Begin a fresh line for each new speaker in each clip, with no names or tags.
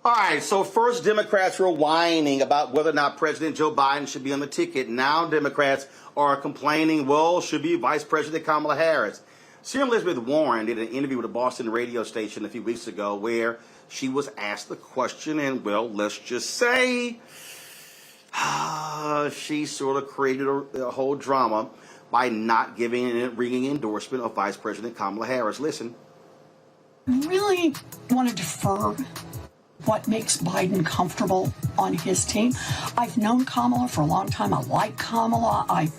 All right, so first Democrats were whining about whether or not President Joe Biden should be on the ticket. Now Democrats are complaining, well, should be Vice President Kamala Harris. Senator Elizabeth Warren did an interview with a Boston radio station a few weeks ago where she was asked the question, and, well, let's just say she sort of created a whole drama by not giving a ringing endorsement of Vice President Kamala Harris. Listen.
I really want to defer what makes Biden comfortable on his team. I've known Kamala for a long time. I like Kamala. I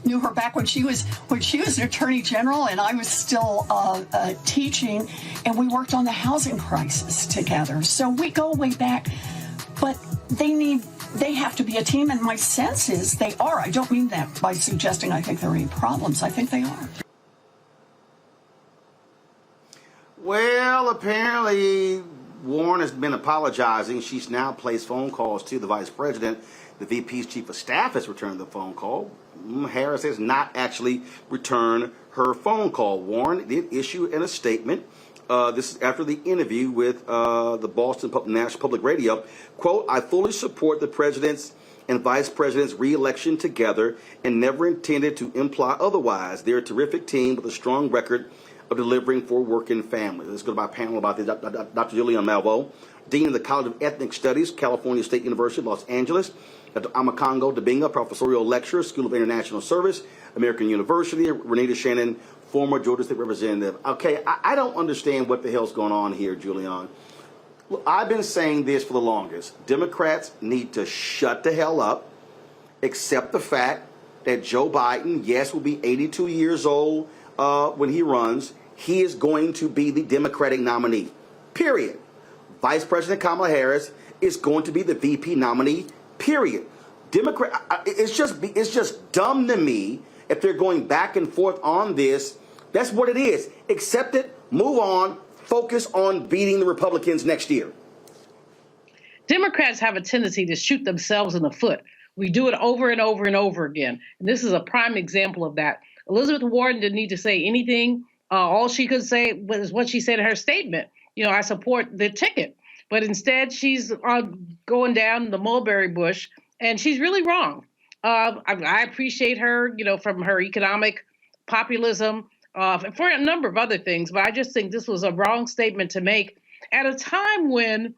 knew her back when she was an attorney general and I was still teaching, and we worked on the housing crisis together. So we go way back, but they have to be a team, and my sense is they are. I don't mean that by suggesting I think there are any problems. I think they are.
Well, apparently Warren has been apologizing. She's now placed phone calls to the vice president. The VP's chief of staff has returned the phone call. Harris has not actually returned her phone call. Warren did issue in a statement. This is after the interview with the Boston National Public Radio. Quote, I fully support the president's and vice president's re-election together and never intended to imply otherwise. They're a terrific team with a strong record of delivering for working families. Let's go to my panel about this. Dr. Julian Malveaux, Dean of the College of Ethnic Studies, California State University, Los Angeles. Dr. Amakongo Dibinga, Professorial Lecturer, School of International Service, American University. Renita Shannon, former Georgia State Representative. Okay, I don't understand what the hell's going on here, Julian. Look, I've been saying this for the longest. Democrats need to shut the hell up, accept the fact that Joe Biden, yes, will be 82 years old when he runs. He is going to be the Democratic nominee, period. Vice President Kamala Harris is going to be the VP nominee, period. It's just dumb to me if they're going back and forth on this. That's what it is. Accept it, move on, focus on beating the Republicans next year.
Democrats have a tendency to shoot themselves in the foot. We do it over and over and over again. And this is a prime example of that. Elizabeth Warren didn't need to say anything. All she could say was what she said in her statement. You know, I support the ticket. But instead, she's going down the mulberry bush, and she's really wrong. I appreciate her, you know, from her economic populism, for a number of other things. But I just think this was a wrong statement to make at a time when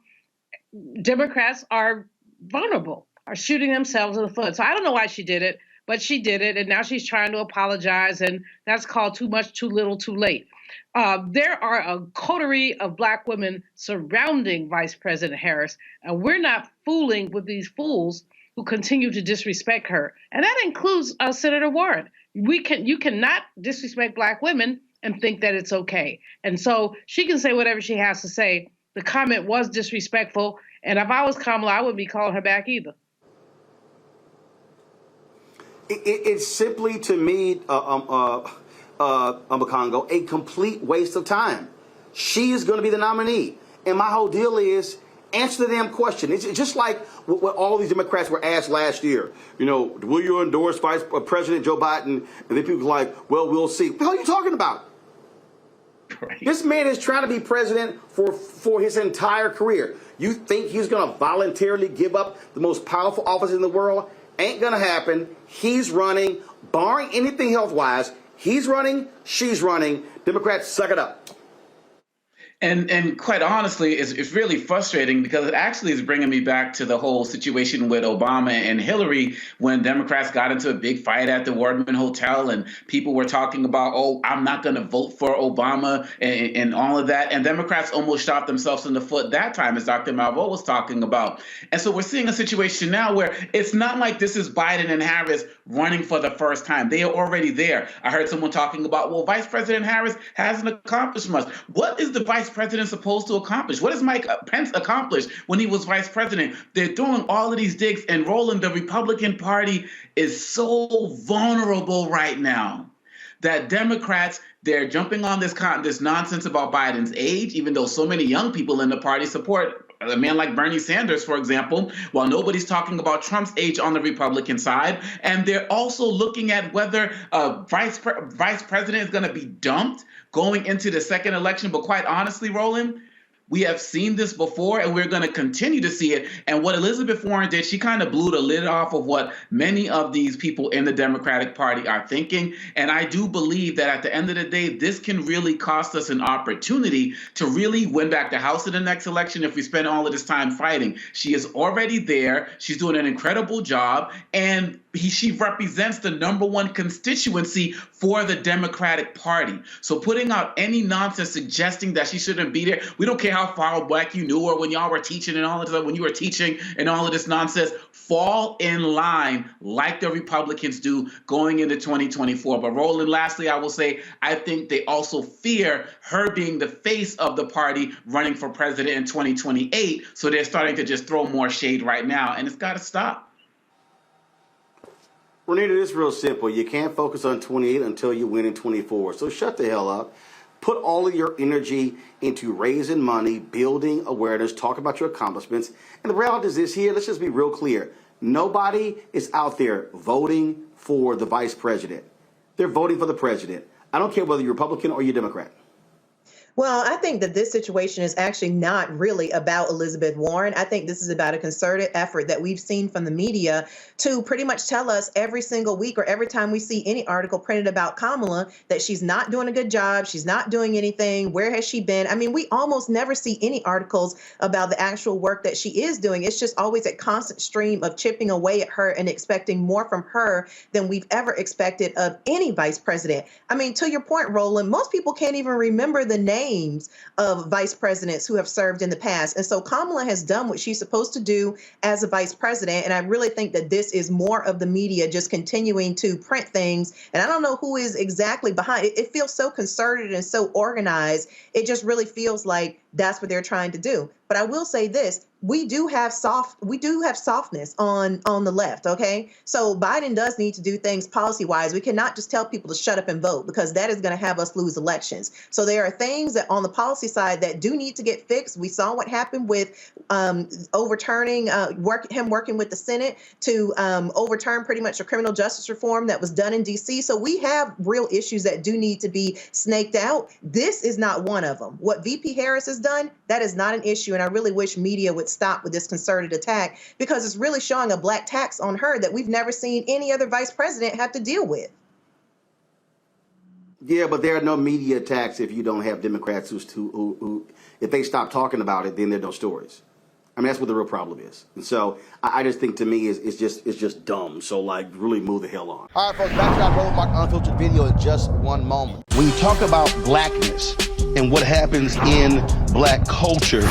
Democrats are vulnerable, are shooting themselves in the foot. So I don't know why she did it, but she did it. And now she's trying to apologize. And that's called too much, too little, too late. There are a coterie of Black women surrounding Vice President Harris, and we're not fooling with these fools who continue to disrespect her. And that includes Senator Warren. You cannot disrespect Black women and think that it's okay. And so she can say whatever she has to say. The comment was disrespectful, and if I was Kamala, I wouldn't be calling her back either.
It's simply, to me, Congo, a complete waste of time. She is going to be the nominee. And my whole deal is, answer the damn question. It's just like what all these Democrats were asked last year. You know, will you endorse Vice President Joe Biden? And then people were like, well, we'll see. What the hell are you talking about? Right. This man is trying to be president for his entire career. You think he's going to voluntarily give up the most powerful office in the world? Ain't going to happen. He's running, barring anything health-wise. He's running, she's running. Democrats, suck it up.
And quite honestly, it's really frustrating because it actually is bringing me back to the whole situation with Obama and Hillary when Democrats got into a big fight at the Wardman Hotel and people were talking about, oh, I'm not going to vote for Obama and all of that. And Democrats almost shot themselves in the foot that time, as Dr. Malveaux was talking about. And so we're seeing a situation now where it's not like this is Biden and Harris running for the first time. They are already there. I heard someone talking about, well, Vice President Harris hasn't accomplished much. What is the Vice President supposed to accomplish? What does Mike Pence accomplish when he was vice president? They're doing all of these digs, and Roland, the Republican Party is so vulnerable right now that Democrats, they're jumping on this nonsense about Biden's age, even though so many young people in the party support a man like Bernie Sanders, for example, while nobody's talking about Trump's age on the Republican side. And they're also looking at whether vice president is going to be dumped going into the second election. But quite honestly, Roland, We have seen this before, and we're going to continue to see it. And what Elizabeth Warren did, she kind of blew the lid off of what many of these people in the Democratic Party are thinking. And I do believe that at the end of the day, this can really cost us an opportunity to really win back the House in the next election if we spend all of this time fighting. She is already there. She's doing an incredible job. And she represents the #1 constituency for the Democratic Party. So putting out any nonsense suggesting that she shouldn't be there, we don't care how far back you knew her when y'all were teaching and all of this, when you were teaching and all of this nonsense, fall in line like the Republicans do going into 2024. But Roland, lastly, I will say, I think they also fear her being the face of the party running for president in 2028. So they're starting to just throw more shade right now, and it's got to stop.
Renita, it's real simple. You can't focus on 28 until you win in 24. So shut the hell up. Put all of your energy into raising money, building awareness, talk about your accomplishments. And the reality is this here, let's just be real clear. Nobody is out there voting for the vice president. They're voting for the president. I don't care whether you're Republican or you're Democrat.
Well, I think that this situation is actually not really about Elizabeth Warren. I think this is about a concerted effort that we've seen from the media to pretty much tell us every single week or every time we see any article printed about Kamala that she's not doing a good job. She's not doing anything. Where has she been? I mean, we almost never see any articles about the actual work that she is doing. It's just always a constant stream of chipping away at her and expecting more from her than we've ever expected of any vice president. I mean, to your point, Roland, most people can't even remember the names of vice presidents who have served in the past. And so Kamala has done what she's supposed to do as a vice president. And I really think that this is more of the media just continuing to print things. And I don't know who is exactly behind it. It feels so concerted and so organized. It just really feels like that's what they're trying to do. But I will say this. We do have softness on the left. OK, so Biden does need to do things policy wise. We cannot just tell people to shut up and vote, because that is going to have us lose elections. So there are things that on the policy side that do need to get fixed. We saw what happened with overturning him working with the Senate to overturn pretty much a criminal justice reform that was done in D.C. So we have real issues that do need to be snaked out. This is not one of them. What VP Harris has done, that is not an issue. And I really wish media would stop with this concerted attack, because it's really showing a black tax on her that we've never seen any other vice president have to deal with.
Yeah, but there are no media attacks if you don't have Democrats who if they stop talking about it, then there are no stories. I mean, that's what the real problem is. And so I just think, to me, it's just dumb. So, like, really move the hell on.
All right, folks, back to our Roland Martin Unfiltered video in just one moment.
When you talk about blackness and what happens in black culture,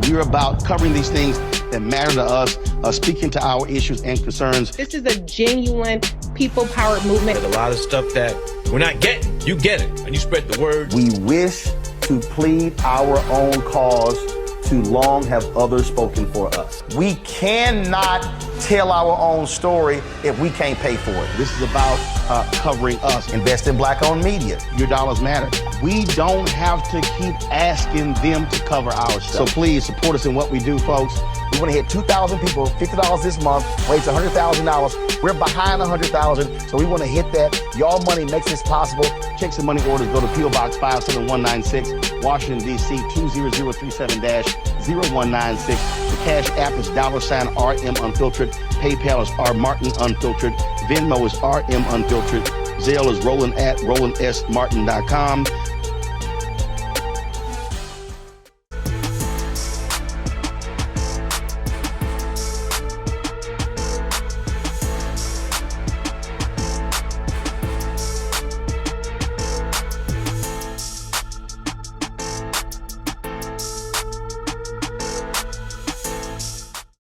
we're about covering these things that matter to us, speaking to our issues and concerns.
This is a genuine people-powered movement.
There's a lot of stuff that we're not getting. You get it, and you spread the word.
We wish to plead our own cause. Too long have others spoken for us.
We cannot tell our own story if we can't pay for it.
This is about covering us.
Invest in black-owned media.
Your dollars matter. We don't have to keep asking them to cover our stuff. So please support us in what we do, folks.
We want to hit 2,000 people, $50 this month, raise $100,000. We're behind 100,000, so we want to hit that. Y'all money makes this possible.
Checks and money orders go to P.O. Box 57196, Washington, D.C. 20037-0196. The Cash App is $RM Unfiltered. PayPal is R Martin Unfiltered. Venmo is RM Unfiltered. Zelle is Roland at RolandSMartin.com.